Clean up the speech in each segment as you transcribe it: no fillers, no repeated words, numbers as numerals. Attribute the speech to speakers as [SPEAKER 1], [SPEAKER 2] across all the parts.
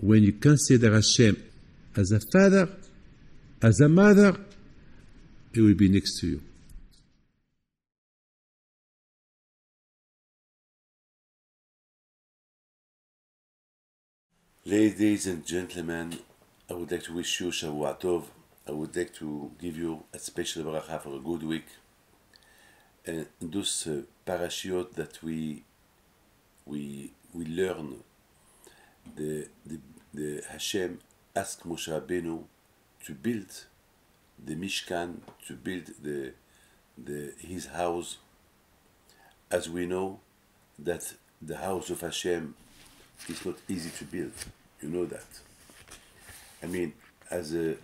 [SPEAKER 1] when you consider Hashem as a father, as a mother, He will be next to you.
[SPEAKER 2] Ladies and gentlemen, I would like to wish you Shavua Tov. I would like to give you a special bracha for a good week. And those parashiot that we learn, the Hashem asked Moshe Rabbeinu to build the Mishkan, to build his house. As we know that the house of Hashem is not easy to build. You know that. I mean, as a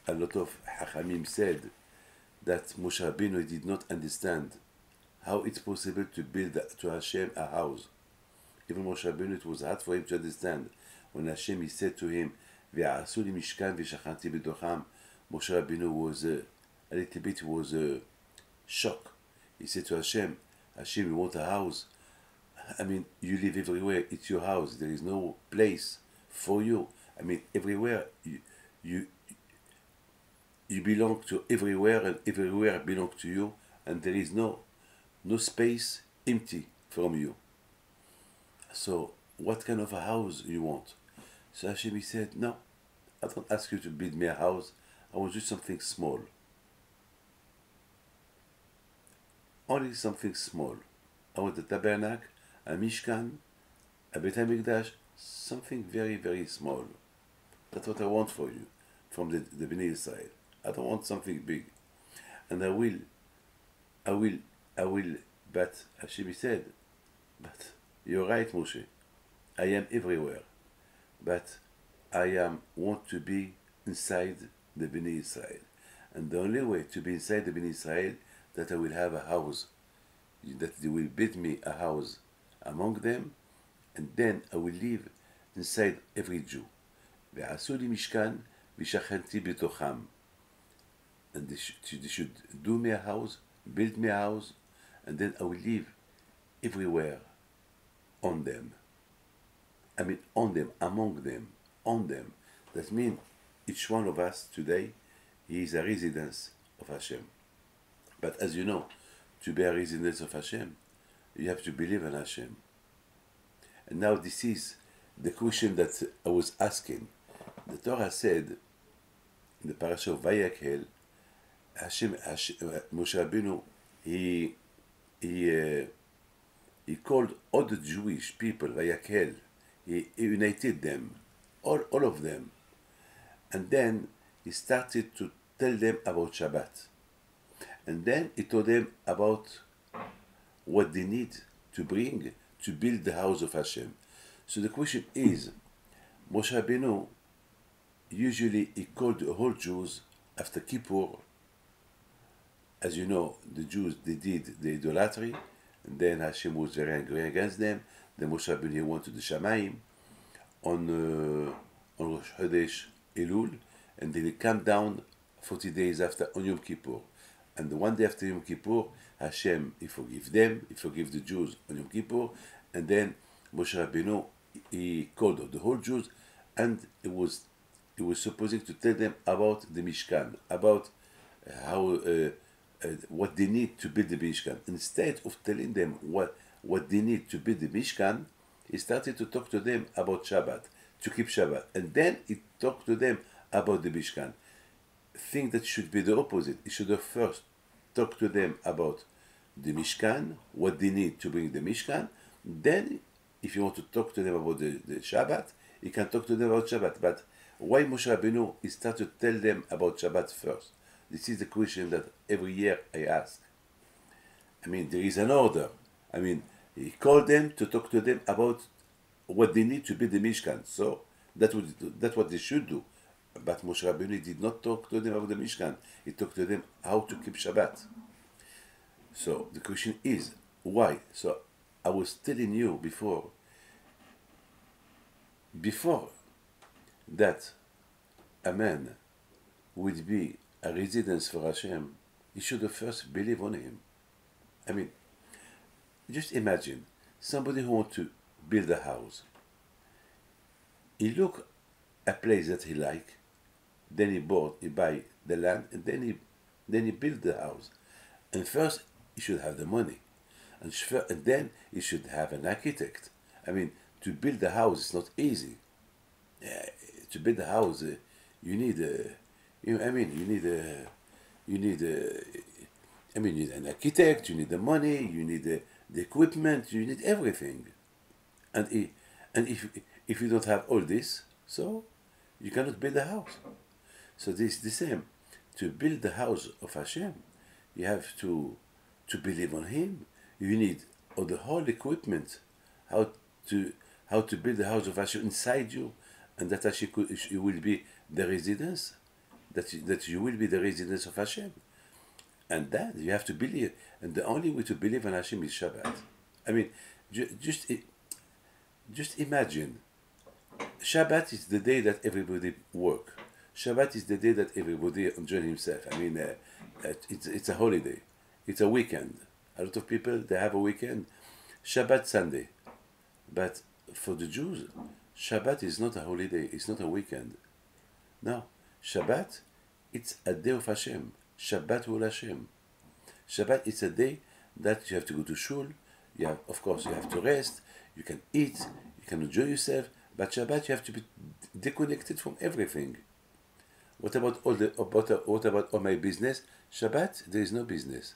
[SPEAKER 2] lot of Hachamim said, that Moshe Rabbeinu did not understand how it's possible to build to Hashem a house. Even Moshe Rabbeinu, it was hard for him to understand. When Hashem, he said to him, "Ve'asu li mishkan ve'shachanti b'tocham," Moshe Rabbeinu was a little bit shocked. He said to Hashem, "You want a house? I mean, you live everywhere. It's your house. There is no place for you. I mean, everywhere you belong to everywhere, and everywhere belongs to you, and there is no space empty from you. So, what kind of a house you want?" So Hashem, he said, "No, I don't ask you to build me a house. I want to do something small. Only something small. I want a tabernacle, a mishkan, a Beit HaMikdash, something very, very small. That's what I want for you, from the Bnei Israel. I don't want something big. And I will, but Hashem said, but you're right, Moshe. I am everywhere. But I want to be inside the Bnei Israel. And the only way to be inside the Bnei Israel, that I will have a house, that they will build me a house among them, and then I will live inside every Jew. Ve'asu li mishkan v'shachanti b'tocham. And they should do me a house, build me a house, and then I will live everywhere on them. I mean, on them, among them, on them. That means each one of us today, he is a residence of Hashem. But as you know, to be a residence of Hashem, you have to believe in Hashem. And now this is the question that I was asking. The Torah said, in the Parsha of vayakhel, Moshe Rabbeinu, he called all the Jewish people, vayakhel. He united them, all of them. And then he started to tell them about Shabbat. And then he told them about what they need to bring to build the house of Hashem. So the question is, Moshe Rabbeinu, usually he called the whole Jews after Kippur. As you know, the Jews, they did the idolatry, and then Hashem was very angry against them. Then Moshe Rabbeinu went to the Shamayim on Rosh Chodesh Elul, and then he came down 40 days after on Yom Kippur. And the one day after Yom Kippur, Hashem, he forgave them, he forgave the Jews on Yom Kippur, and then Moshe Rabbeinu, he called the whole Jews, and he was supposing to tell them about the Mishkan, about how what they need to build the Mishkan. Instead of telling them what they need to build the Mishkan, he started to talk to them about Shabbat, to keep Shabbat, and then he talked to them about the Mishkan. Think that should be the opposite. He should have first talked to them about the Mishkan, what they need to bring the Mishkan. Then, if you want to talk to them about the Shabbat, you can talk to them about Shabbat. But why Moshe Rabbeinu is start to tell them about Shabbat first? This is the question that every year I ask. I mean, there is an order. I mean, he called them to talk to them about what they need to build the Mishkan. So that's what they should do. But Moshe Rabbeinu did not talk to them about the Mishkan. He talked to them how to keep Shabbat. So the question is, why? So I was telling you before that a man would be a residence for Hashem, he should have first believe on him. I mean, just imagine somebody who wants to build a house. he look a place that he like, then he buy the land, and then he build the house. And first he should have the money, and then he should have an architect. I mean, to build a house is not easy. To build a house, you need you need an architect, you need the money, you need the equipment, you need everything. And if you don't have all this, so you cannot build a house. So this is the same. To build the house of Hashem, you have to believe on Him. You need all the whole equipment, how to build the house of Hashem inside you, and that Hashem you will be the residence, that you will be the residence of Hashem. And that you have to believe, and the only way to believe in Hashem is Shabbat. I mean, just imagine, Shabbat is the day that everybody work. Shabbat is the day that everybody enjoy himself. I mean, it's a holiday, it's a weekend. A lot of people, they have a weekend, Shabbat Sunday. But for the Jews, Shabbat is not a holiday, it's not a weekend. No, Shabbat, it's a day of Hashem. Shabbat ul Hashem. Shabbat is a day that you have to go to shul. Of course, you have to rest. You can eat. You can enjoy yourself. But Shabbat, you have to be disconnected from everything. What about all my business? Shabbat, there is no business.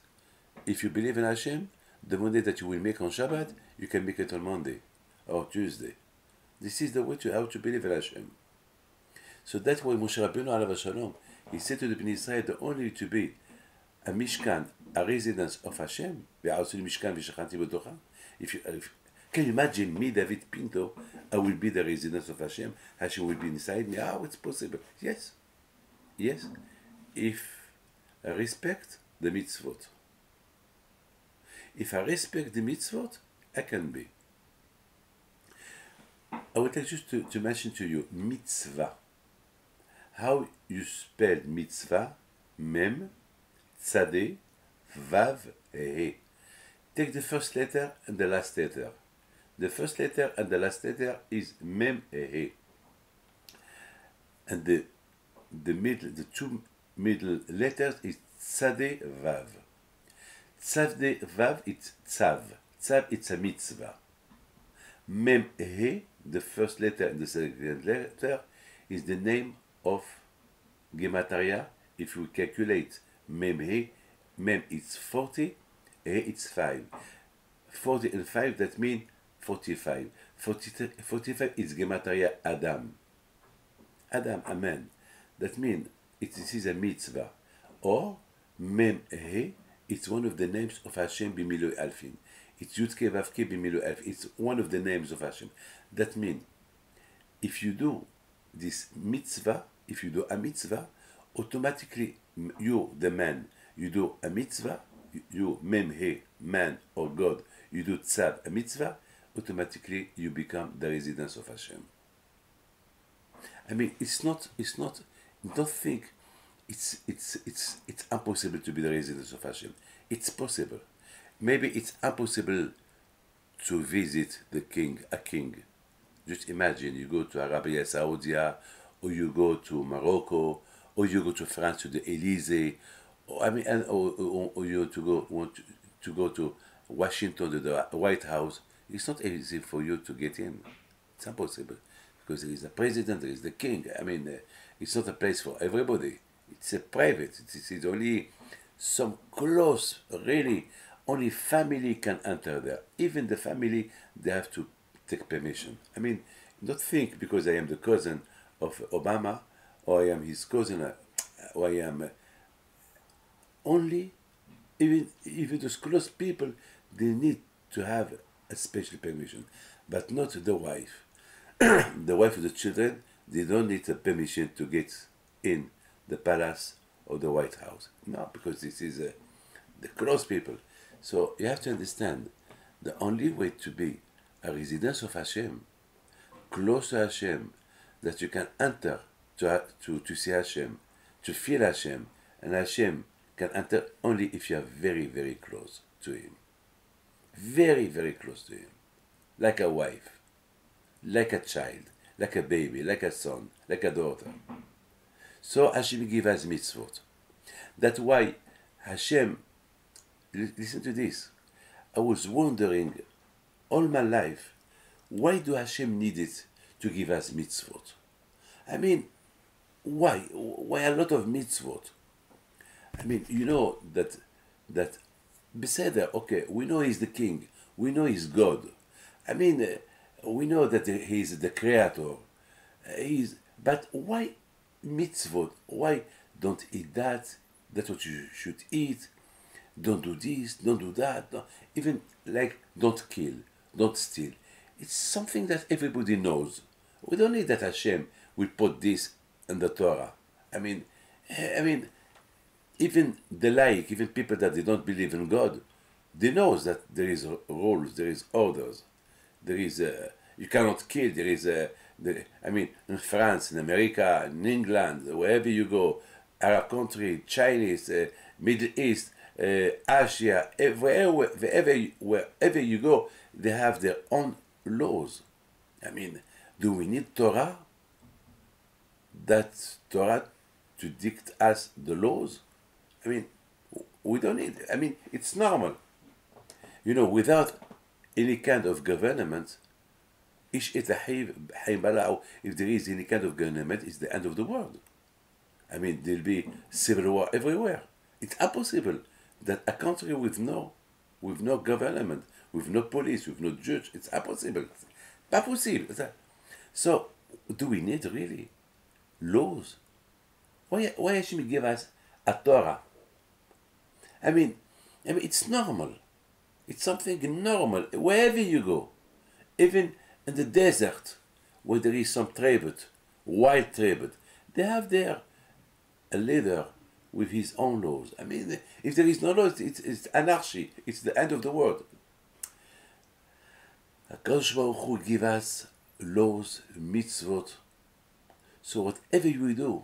[SPEAKER 2] If you believe in Hashem, the money that you will make on Shabbat, you can make it on Monday or Tuesday. This is the way how to believe in Hashem. So that's why Moshe Rabbeinu alav shalom, he said to the Bnei Israel, the only to be a Mishkan, a residence of Hashem, if can you imagine me, David Pinto, I will be the residence of Hashem, Hashem will be inside me? How it's possible? Yes. Yes. If I respect the mitzvot. If I respect the mitzvot, I can be. I would like just to mention to you, mitzvah. How you spell mitzvah, mem, tzadeh, vav, he. Take the first letter and the last letter. The first letter and the last letter is mem, he. And the two middle letters is tzadeh, vav. Tzadeh, vav, it's tzav. Tzav, it's a mitzvah. Mem, he, the first letter and the second letter, is the name of Gematria. If we calculate Mem He, Mem it's 40, He it's 5. 40 and 5, that means 45. 45 is Gematria Adam. Adam, Amen. That means this is a mitzvah. Or Mem He, it's one of the names of Hashem B'Milui Alfin. It's Yudke Vavke B'Milui Alfin. It's one of the names of Hashem. That means if you do this mitzvah, if you do a mitzvah, automatically you, the man, you do a mitzvah, you, mem he, man or God, you do tzav, a mitzvah, automatically you become the residence of Hashem. I mean, it's not, don't think it's impossible to be the residence of Hashem. It's possible. Maybe it's impossible to visit a king. Just imagine you go to Arabia Saudi, or you go to Morocco, or you go to France to the Elysee, or you want to go to Washington to the White House. It's not easy for you to get in. It's impossible because there is a president, there is the king. I mean, it's not a place for everybody. It's a private. It's only some close, really, only family can enter there. Even the family, they have to take permission. I mean, don't think because I am the cousin of Obama, or I am his cousin, or I am only, even those close people, they need to have a special permission, but not the wife. The wife of the children, they don't need a permission to get in the palace or the White House. No, because this is the close people. So you have to understand, the only way to be a residence of Hashem, close to Hashem, that you can enter to see Hashem, to feel Hashem, and Hashem can enter only if you are very, very close to Him. Very, very close to Him. Like a wife, like a child, like a baby, like a son, like a daughter. So Hashem give us mitzvot. That's why Hashem, listen to this. I was wondering all my life, why do Hashem need it to give us mitzvot? I mean, why? Why a lot of mitzvot? I mean, you know that Beseder, okay, we know he's the king, we know he's God. I mean, we know that he's the creator. But why mitzvot? Why don't eat that? That's what you should eat. Don't do this, don't do that. No. Even like don't kill, don't steal. It's something that everybody knows. We don't need that Hashem will put this in the Torah. I mean, even the laik, even people that they don't believe in God, they know that there is rules, there is orders, there is you cannot kill. There is in France, in America, in England, wherever you go, Arab country, Chinese, Middle East, Asia, wherever you go, they have their own laws. I mean, do we need Torah? That Torah to dictate us the laws? I mean, we don't need. I mean, it's normal. You know, without any kind of government, if there is any kind of government, it's the end of the world. I mean, there'll be civil war everywhere. It's impossible that a country with no government, with no police, with no judge, it's impossible. Pas possible. So, do we need really laws? Why Hashem give us a Torah? I mean, it's normal. It's something normal. Wherever you go, even in the desert, where there is some tribe, wild tribe, they have there a leader with his own laws. I mean, if there is no laws, it's anarchy. It's the end of the world. HaKadosh Baruch Hu give us laws, mitzvot. So whatever we do,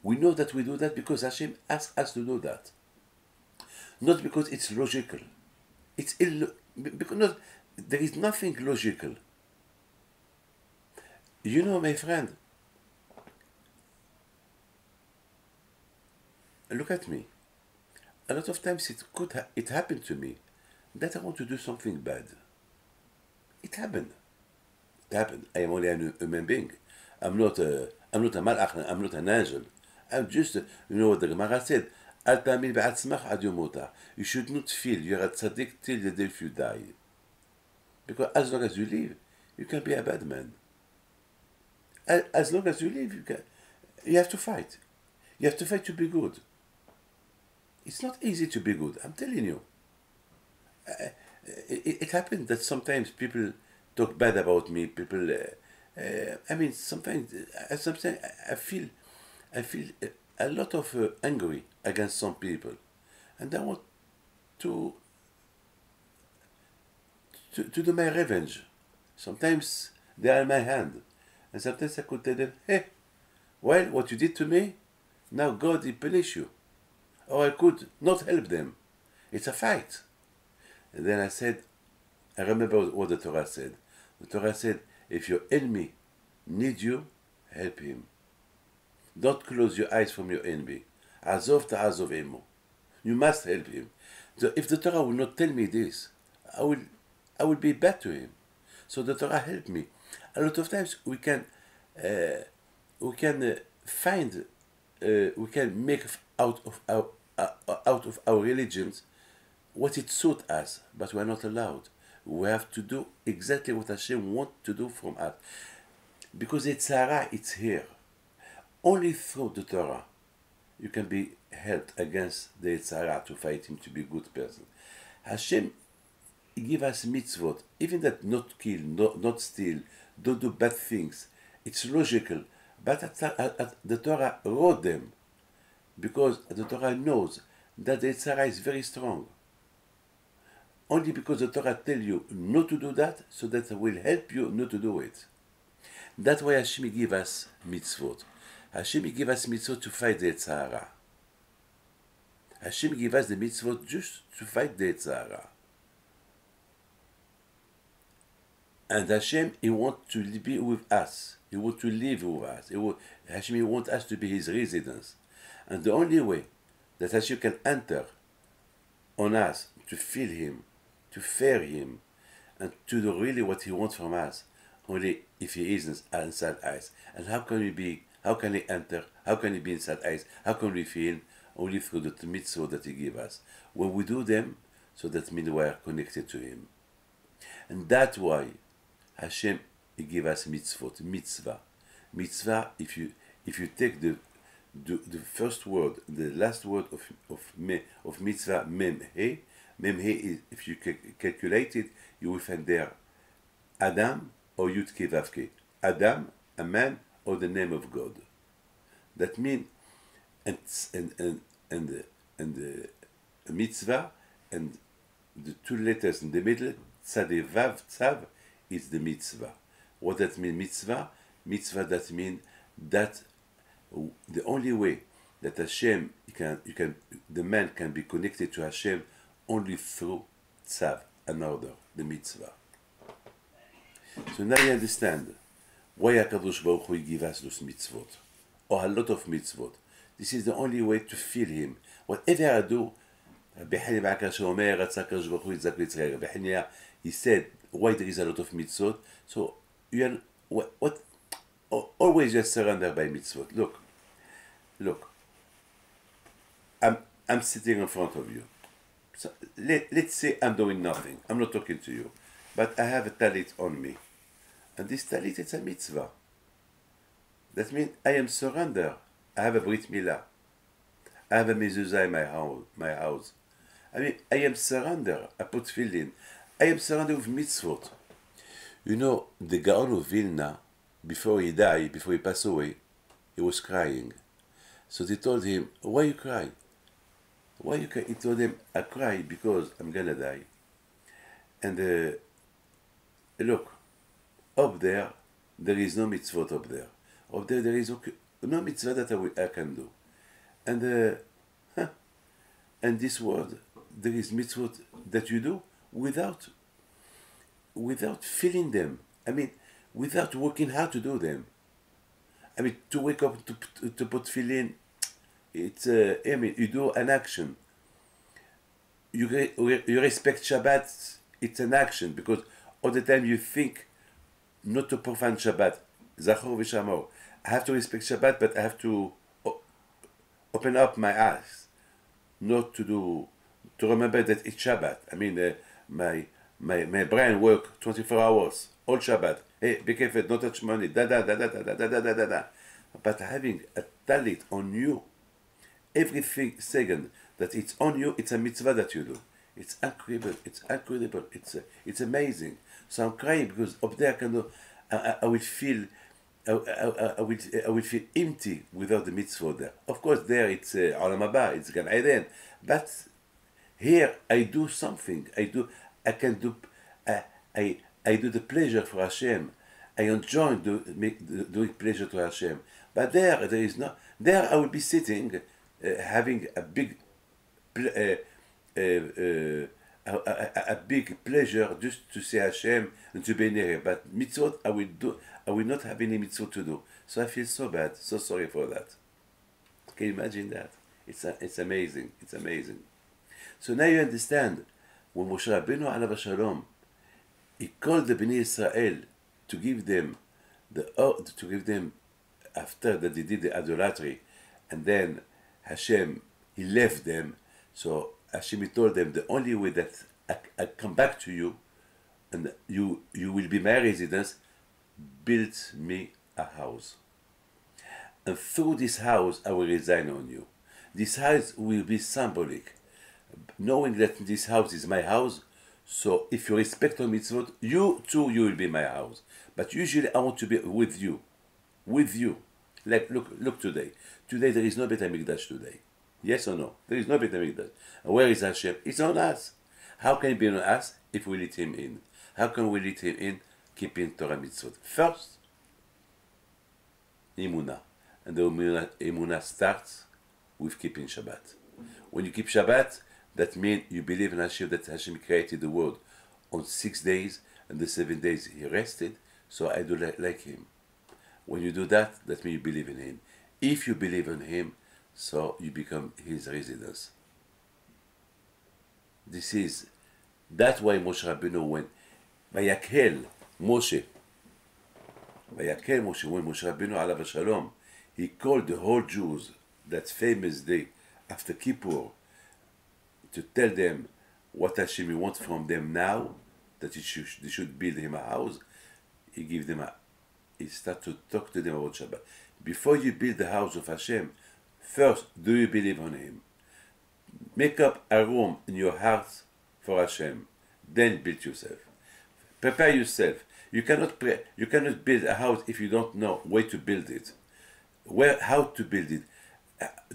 [SPEAKER 2] we know that we do that because Hashem asks us to do that. Not because it's logical. Because there is nothing logical. You know, my friend, look at me. A lot of times it happened to me that I want to do something bad. It happened. I am only a human being. I'm not a malach. I'm not an angel. I'm just, you know what the Gemara said. You should not feel you're a tzaddik till the day you die. Because as long as you live, you can be a bad man. As long as you live, you have to fight. You have to fight to be good. It's not easy to be good, I'm telling you. It happened that sometimes people talk bad about me. People, sometimes I feel a lot of angry against some people, and I want to do my revenge. Sometimes they are in my hand, and sometimes I could tell them, hey, well, what you did to me, now God will punish you. Or I could not help them. It's a fight. And then I remember what the Torah said. The Torah said, if your enemy needs you, help him. Don't close your eyes from your enemy. Azov ta'azov emo. You must help him. So if the Torah will not tell me this, I will be bad to him. So the Torah helped me. A lot of times we can make out of our religions what it suits us, but we are not allowed. We have to do exactly what Hashem wants to do from us. Because it's here. Only through the Torah you can be helped against the Yetzirah to fight him to be a good person. Hashem give us mitzvot, even that not kill, not steal, don't do bad things. It's logical, but the Torah wrote them because the Torah knows that the Yetzirah is very strong. Only because the Torah tell you not to do that, so that it will help you not to do it. That's why Hashem give us mitzvot. Hashem give us mitzvot to fight the Yetzirah. Hashem give us the mitzvot just to fight the Yetzirah. And Hashem, He wants to be with us. He wants to live with us. Hashem, He wants us to be His residence. And the only way that Hashem can enter on us, to feel Him, to fear Him, and to do really what He wants from us, only if He is inside us. And how can He enter? How can He be inside us? How can we feel? Only through the mitzvot that He gives us. When we do them, so that means we are connected to Him. And that's why Hashem, He gives us mitzvot, mitzvah. Mitzvah, if you take the first word, the last word of mitzvah, mem he is, if you calculate it, you will find there Adam or Yud Ke Vav Ke. Adam, a man, or the name of God. That means and the mitzvah and the two letters in the middle, tzad vav tzav, is the mitzvah. What that means, mitzvah? Mitzvah, that means that the only way that Hashem, the man can be connected to Hashem only through tzav, an order, the mitzvah. So now you understand why HaKadosh Baruch Hu gives us those mitzvot, or a lot of mitzvot. This is the only way to feel Him. Whatever I do, he said why there is a lot of mitzvot. So you are always just surrender by mitzvot. Look. I'm sitting in front of you. So let's say I'm doing nothing. I'm not talking to you, but I have a talit on me, and this talit, it's a mitzvah. That means I am surrender. I have a brit milah. I have a mezuzah in my house. I mean, I am surrender. I put tefillin. I am surrender with mitzvot. You know, the Gaon of Vilna, before he died, before he passed away, he was crying. So they told him, why you cry? Why you cry? He told them, I cry because I'm gonna die. And look, up there is no mitzvot up there. Up there is no mitzvah that I can do. And this world, there is mitzvot that you do without feeling them. I mean, without working hard to do them. I mean, to wake up to put feeling, it's I mean, you do an action. You respect Shabbat, it's an action, because all the time you think not to profane Shabbat. Zachor v'shamor. I have to respect Shabbat, but I have to open up my eyes, not to remember that it's Shabbat. I mean, my brain work 24 hours, all Shabbat. Hey, be careful, don't touch money, da. But having a talit on you, every second that it's on you, it's a mitzvah that you do. It's incredible, it's amazing. So I'm crying because up there I will feel empty without the mitzvah there. Of course, there it's Olam Haba, it's Gan Eden. But here I do something. I do the pleasure for Hashem. I enjoy doing pleasure to Hashem. But there is no. There I will be sitting, having a big pleasure just to see Hashem and to be near Him. But mitzvot I will not have any mitzvot to do. So I feel so bad, so sorry for that. Can you imagine that? It's amazing. It's amazing. So now you understand, when Moshe Rabbeinu alav shalom, he called the Bnei Israel to give them after that they did the idolatry, and then Hashem, He left them. So Hashem, He told them, the only way that I come back to you, and you will be my residence, build me a house. And through this house I will reside on you. This house will be symbolic. Knowing that this house is my house, so if you respect all mitzvot, you too, you will be my house. But usually I want to be with you. With you. Like, look today. Today there is no Beit HaMikdash today. Yes or no? There is no Beit HaMikdash. And where is Hashem? It's on us. How can it be on us if we let Him in? How can we let Him in? Keeping Torah mitzvot. First, Emunah. And the Emunah starts with keeping Shabbat. When you keep Shabbat, that means you believe in Hashem, that Hashem created the world on 6 days, and the 7 days he rested, so I do like him. When you do that, that means you believe in him. If you believe in him, so you become his residence. That's why Moshe Rabbeinu went, vayakhel Moshe, when Moshe Rabbeinu alav shalom, he called the whole Jews that famous day after Kippur to tell them what Hashem wants from them now, that they should build him a house. He started to talk to them about Shabbat. Before you build the house of Hashem, first, do you believe on him? Make up a room in your heart for Hashem. Then build yourself. Prepare yourself. You cannot build a house if you don't know where to build it. How to build it.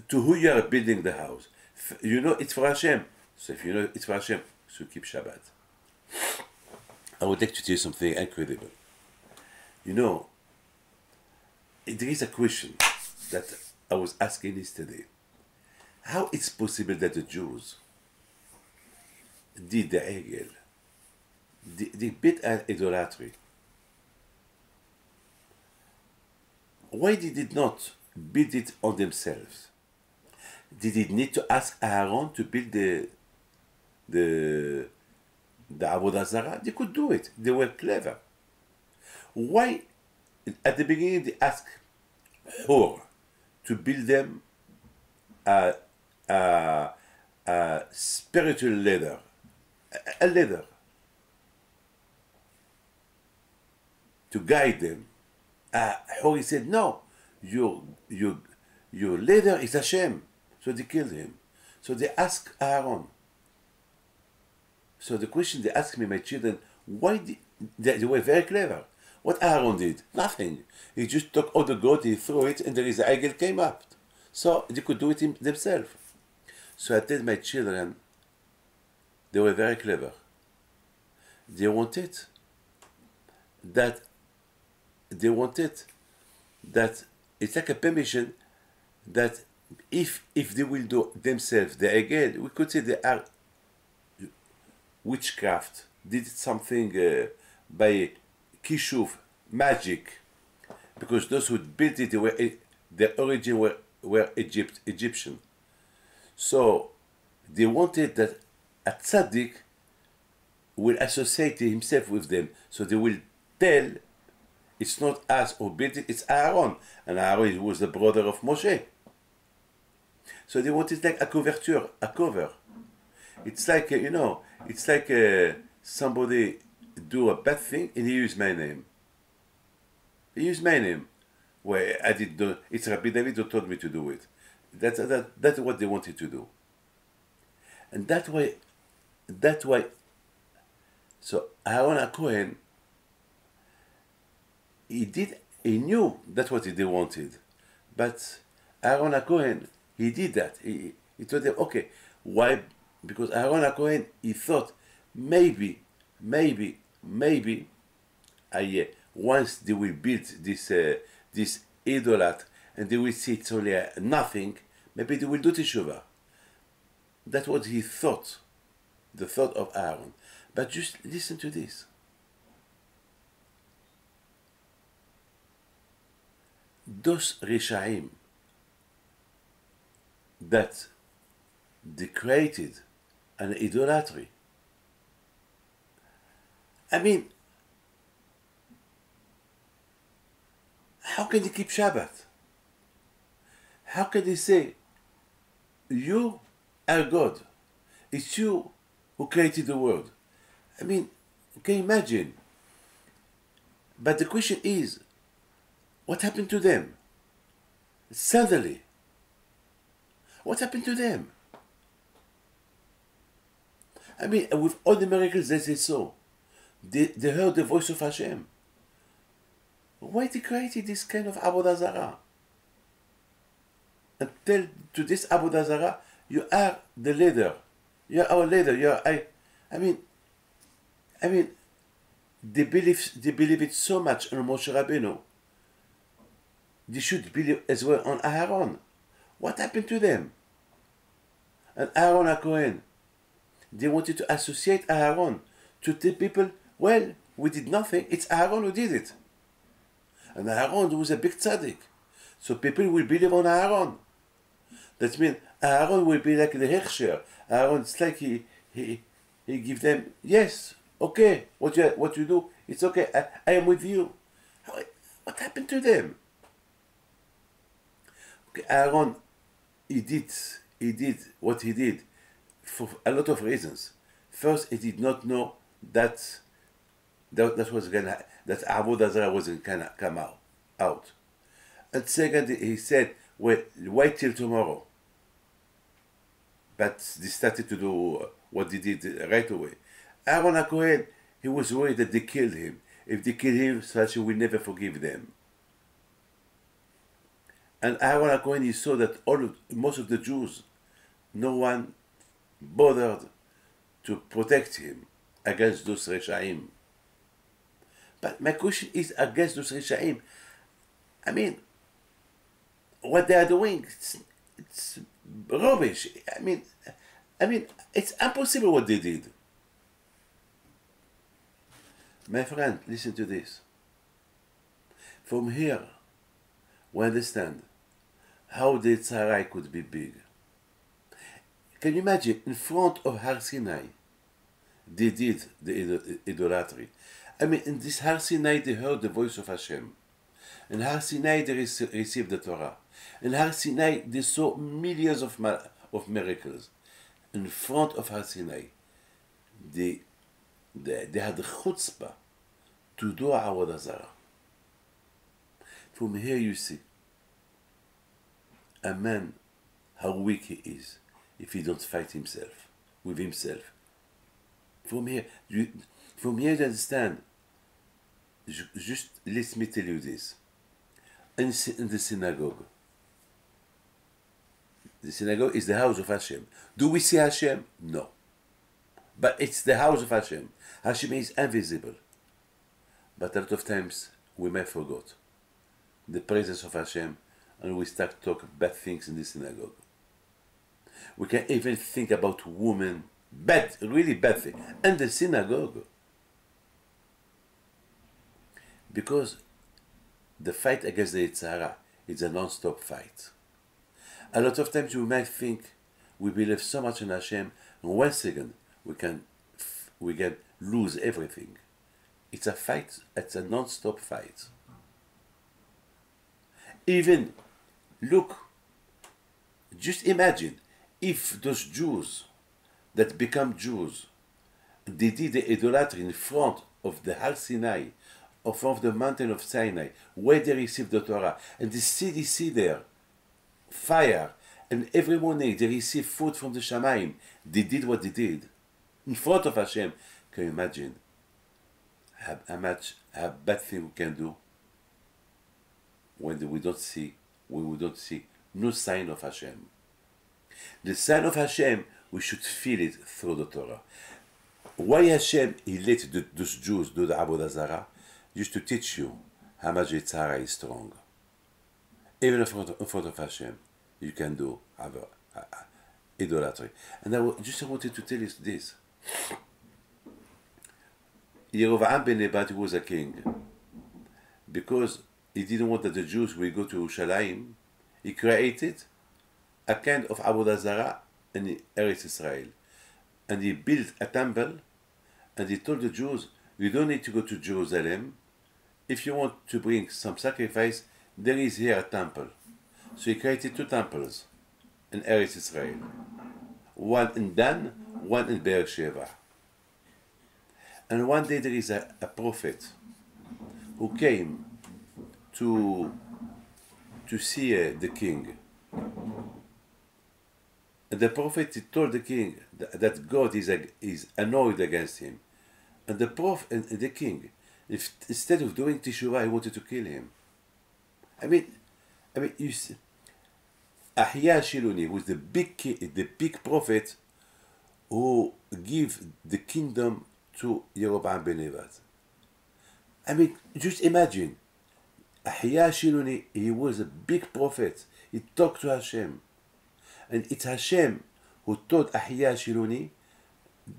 [SPEAKER 2] To who you are building the house. You know it's for Hashem. So if you know it's for Hashem, so keep Shabbat. I would like to tell you something incredible. You know, there is a question that I was asking yesterday. How it's possible that the Jews did the vayakhel? They built an idolatry. Why did they not build it on themselves? Did it need to ask Aaron to build the Avodah Zarah? They could do it. They were clever. Why, at the beginning, they asked Hur to build them a spiritual ladder, a ladder to guide them. Hur said, no, your ladder is Hashem. So they killed him. So they asked Aaron. So the question they asked me, my children, why they were very clever. What Aaron did? Nothing. He just took all the goat, he threw it, and there is the vayakhel came up. So they could do it themselves. So I tell my children, they were very clever. They wanted that it's like a permission that if they will do themselves the vayakhel, we could say they are witchcraft, did something by kishuv, magic, because those who built it, their origin were Egyptian. So they wanted that a tzaddik will associate himself with them. So they will tell, it's not us who built it, it's Aaron. And Aaron was the brother of Moshe. So they wanted like a cover. It's like, it's like somebody do a bad thing and he used my name. Well, I did do, it's Rabbi David who told me to do it. That's what they wanted to do. And that way, so Aaron HaKohen, he knew that's what they wanted. But Aaron HaKohen, he did that. He told them, okay, why? Because Aaron HaKohen, he thought, maybe, once they will build this idolat, and they will see it's only nothing, maybe they will do teshuvah. That's what he thought, the thought of Aaron. But just listen to this. Those Rishaim that they created an idolatry. I mean, how can they keep Shabbat? How can they say, you are God? It's you who created the world. I mean, can you imagine? But the question is, what happened to them? Suddenly, what happened to them? I mean, with all the miracles that they saw, they heard the voice of Hashem. Why they created this kind of Avodah Zarah? And tell to this Avodah Zarah, you are the leader. You are our leader. I mean, they believe it so much on Moshe Rabbeinu. They should believe as well on Aaron. What happened to them? And Aaron HaKohen, they wanted to associate Aaron to tell people, well, we did nothing. It's Aaron who did it. And Aaron was a big tzaddik. So people will believe on Aaron. That means Aaron will be like the Heksher. Aaron, it's like he give them, yes, okay, what you do, it's okay, I am with you. What happened to them? Okay, Aaron, he did what he did for a lot of reasons. First, he did not know that Avodah Zarah wasn't gonna come out. And second, he said, well, wait till tomorrow. But they started to do what they did right away. Aaron HaKohen, he was worried that they killed him. If they kill him, Hashem will never forgive them. And Aaron HaKohen, he saw that most of the Jews, no one bothered to protect him against those Reshaim. But my question is against those Reshaim. I mean, what they are doing, it's rubbish. I mean, it's impossible what they did. My friend, listen to this. From here, we understand how the Tzara could be big. Can you imagine, in front of Har Sinai, they did the idolatry. I mean, in this Har Sinai, they heard the voice of Hashem. In Har Sinai, they received the Torah. In Har Sinai, they saw millions of miracles. In front of Har Sinai, they had the chutzpah to do Avodah Zarah. From here you see a man, how weak he is if he don't fight himself, with himself. From here you understand, just let me tell you this. In the synagogue is the house of Hashem. Do we see Hashem? No. But it's the house of Hashem. Hashem is invisible. But a lot of times we may forget the presence of Hashem and we start to talk bad things in the synagogue. We can even think about women, really bad things, in the synagogue. Because the fight against the Yitzhara is a non-stop fight. A lot of times you might think we believe so much in Hashem, and 1 second we can lose everything. It's a fight, it's a non-stop fight. Even, look, just imagine if those Jews that become Jews, they did the idolatry in front of the Har Sinai, or from the mountain of Sinai, where they received the Torah, and they see there fire, and every morning they receive food from the Shamayim. They did what they did in front of Hashem. Can you imagine how bad thing we can do when we don't see no sign of Hashem? The sign of Hashem, we should feel it through the Torah. Why Hashem he let those Jews do the Avodah Zarah? Just to teach you how much Yitzhara is strong. Even in front of Hashem, you can do idolatry. And I wanted to tell you this. Yerovam ben Nebat was a king. Because he didn't want that the Jews will go to Yerushalayim, he created a kind of Avodah Zarah in Eretz Israel. And he built a temple, and he told the Jews, you don't need to go to Jerusalem. If you want to bring some sacrifice, there is here a temple. So he created 2 temples in Eretz Israel. One in Dan, one in Beersheba. And one day there is a prophet who came to see the king. And the prophet told the king that God is annoyed against him. And the king, instead of doing teshuvah, he wanted to kill him. I mean, you see, Ahya Shiloni was the big prophet who gave the kingdom to Yerovam ben Nebat. I mean, just imagine, Ahya Shiloni, he was a big prophet. He talked to Hashem. And it's Hashem who told Ahya Shiloni,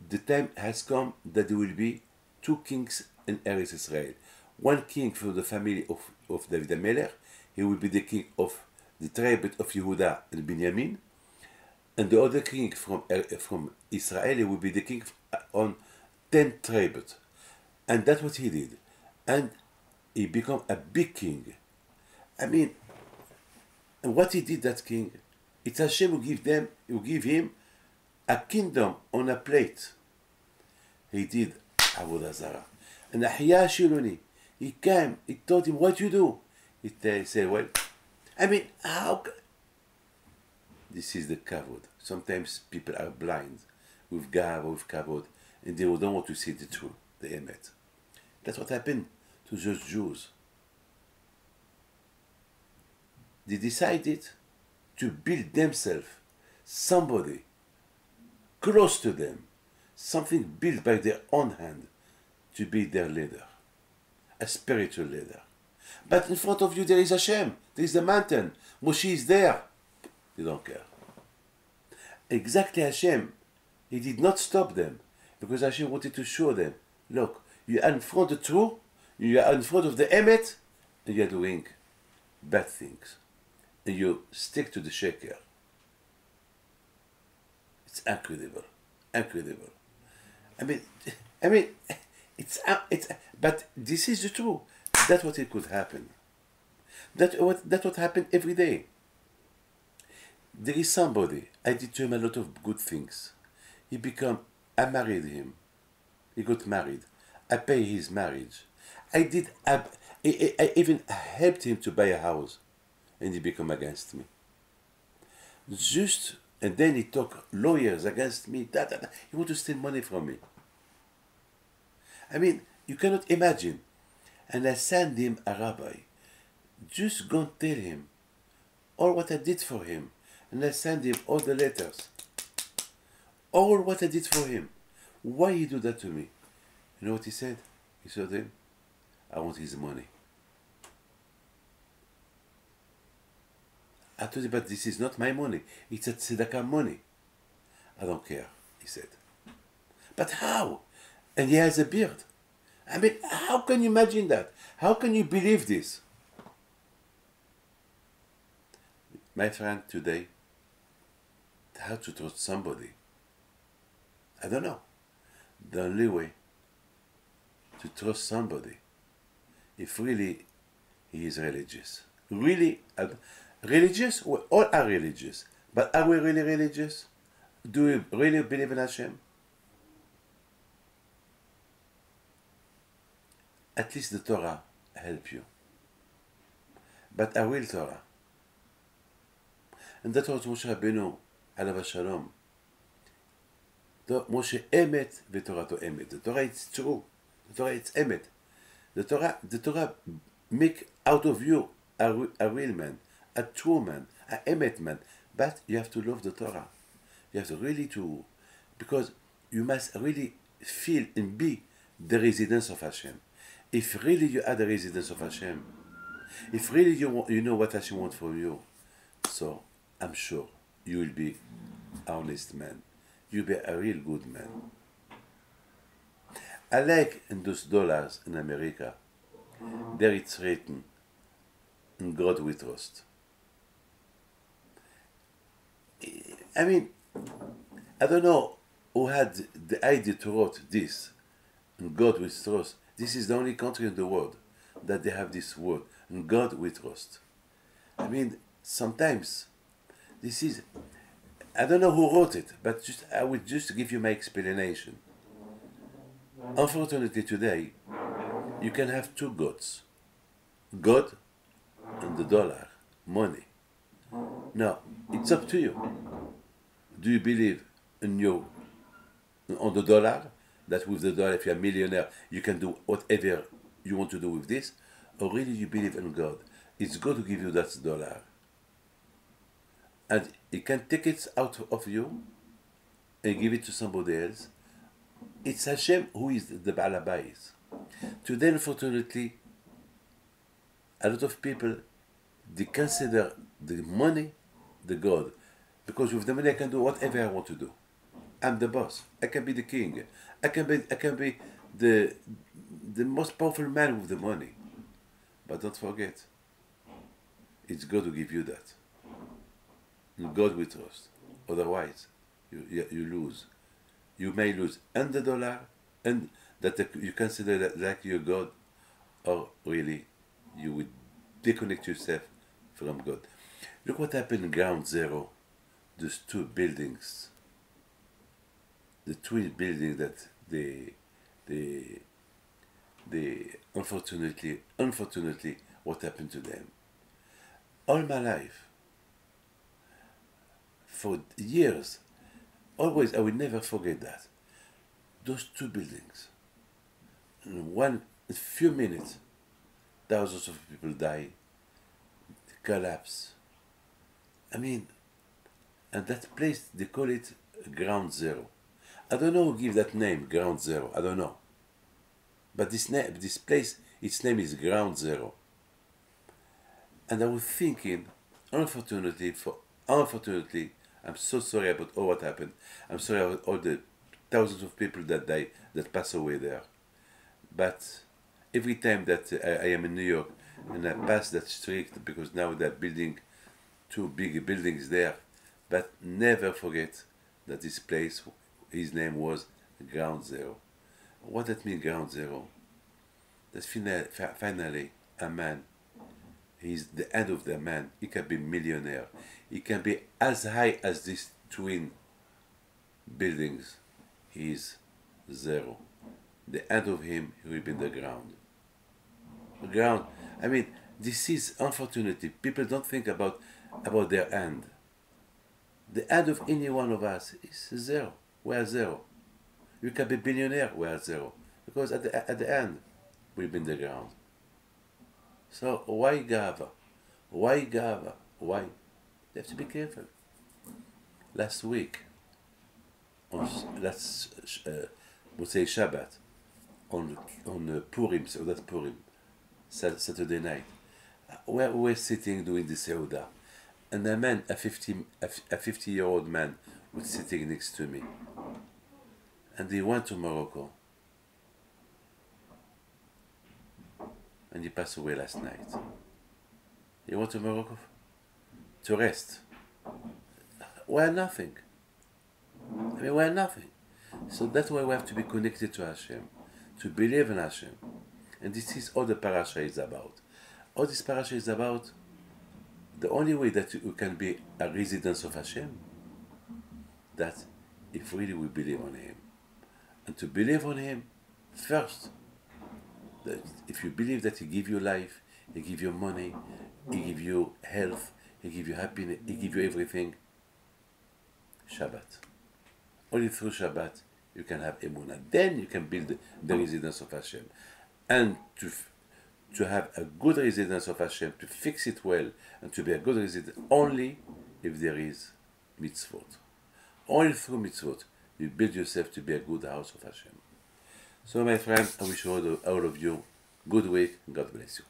[SPEAKER 2] the time has come that there will be 2 kings in Eretz Israel. One king from the family of David HaMelech, he will be the king of the tribe of Yehuda and Binyamin, and the other king from Israel, he will be the king on 10 tribes. And that's what he did. And he became a big king. I mean, and what he did, that king, it's Hashem who give him a kingdom on a plate. He did Avodah Zarah. And Ahya Shiloni, he came, he told him, what you do? He said, well, I mean, this is the kavod. Sometimes people are blind with gav, with kavod, and they don't want to see the truth, the emet. That's what happened to those Jews. They decided to build themselves somebody close to them, something built by their own hand to be their leader, a spiritual leader. But in front of you there is Hashem, there is the mountain, Moshe is there. You don't care. Exactly, Hashem, he did not stop them because Hashem wanted to show them, look, you are in front of the truth, you are in front of the emet, and you are doing bad things. And you stick to the sheker. It's incredible, incredible. I mean, it's. But this is the truth. That's what it could happen. That's what happened every day. There is somebody. I did to him a lot of good things. I married him. He got married. I pay his marriage. I even helped him to buy a house. And he became against me. And then he took lawyers against me. He wanted to steal money from me. I mean, you cannot imagine. And I sent him a rabbi. Just go and tell him all what I did for him. And I sent him all the letters. All what I did for him. Why he do that to me? You know what he said? He said to him, I want his money. I told him, but this is not my money. It's a tzedakah money. I don't care, he said. But how? And he has a beard. I mean, how can you imagine that? How can you believe this? My friend, today, how to trust somebody? I don't know. The only way to trust somebody, if really he is religious. Really, religious? We all are religious. But are we really religious? Do we really believe in Hashem? At least the Torah help you. But a real Torah. And that was Moshe Rabbeinu, alav shalom. Moshe emet v'Torah emet. The Torah is true. The Torah is emet. The Torah make out of you a real man, a true man, a emet man. But you have to love the Torah. You have to really because you must really feel and be the residence of Hashem. If really you are the residence of Hashem, if really you know what Hashem wants from you, so I'm sure you will be an honest man. You'll be a real good man. I like in those dollars in America, there it's written, in God we trust. I mean, I don't know who had the idea to write this, in God we trust. This is the only country in the world that they have this word, in God we trust. I mean, sometimes this is, I don't know who wrote it, but I will just give you my explanation. Unfortunately today, you can have two gods. God and the dollar, money. Now, it's up to you. Do you believe on the dollar? That with the dollar, if you're a millionaire, you can do whatever you want to do with this? Or really you believe in God? It's God who gives you that dollar. And He can take it out of you and give it to somebody else. It's Hashem who is the Baal Habayis. Today, unfortunately, a lot of people, they consider the money the God. Because with the money I can do whatever I want to do. I'm the boss. I can be the king. I can be the most powerful man with the money. But don't forget, it's God who give you that. And God we trust. Otherwise, you lose. You may lose $100 and that you consider that like your God, or really you would disconnect yourself from God. Look what happened in Ground Zero. Those two buildings, the twin buildings that they unfortunately, what happened to them? All my life, for years, always, I will never forget that. Those two buildings, in a few minutes, thousands of people die, collapse. I mean, and that place, they call it Ground Zero. I don't know who gave that name, Ground Zero, I don't know. But this place, its name is Ground Zero. And I was thinking, unfortunately, I'm so sorry about all what happened. I'm sorry about all the thousands of people that died, that pass away there. But every time that I am in New York and I pass that street, because now they're building two big buildings there, but never forget that this place, his name was Ground Zero. What that means, Ground Zero? That finally a man, he's the end of the man. He can be millionaire. He can be as high as these twin buildings. He is zero. The end of him, he will be in the ground. The ground. I mean, this is unfortunately. People don't think about their end. The end of any one of us is zero. We are zero. You can be billionaire, we are zero. Because at the end, we'll be in the ground. So why Gava? Why Gava? Why? You have to be careful. Last week, we'll say Shabbat, on Purim, so that's Purim, Saturday night, we were sitting doing the Seudah, and a man, a 50-year-old man, was sitting next to me. And he went to Morocco. And he passed away last night. He went to Morocco to rest. We're nothing. I mean, we're nothing. So that's why we have to be connected to Hashem, to believe in Hashem. And this is all the Parsha is about. All this Parsha is about the only way that you can be a resident of Hashem, that if really we believe on Him. And to believe on Him, first, that if you believe that He give you life, He give you money, He give you health, He give you happiness, He give you everything, Shabbat. Only through Shabbat you can have emunah. Then you can build the residence of Hashem. And to have a good residence of Hashem, to fix it well, and to be a good resident, only if there is mitzvot. Only through mitzvot you build yourself to be a good house of Hashem. So my friend, I wish all of you good week. God bless you.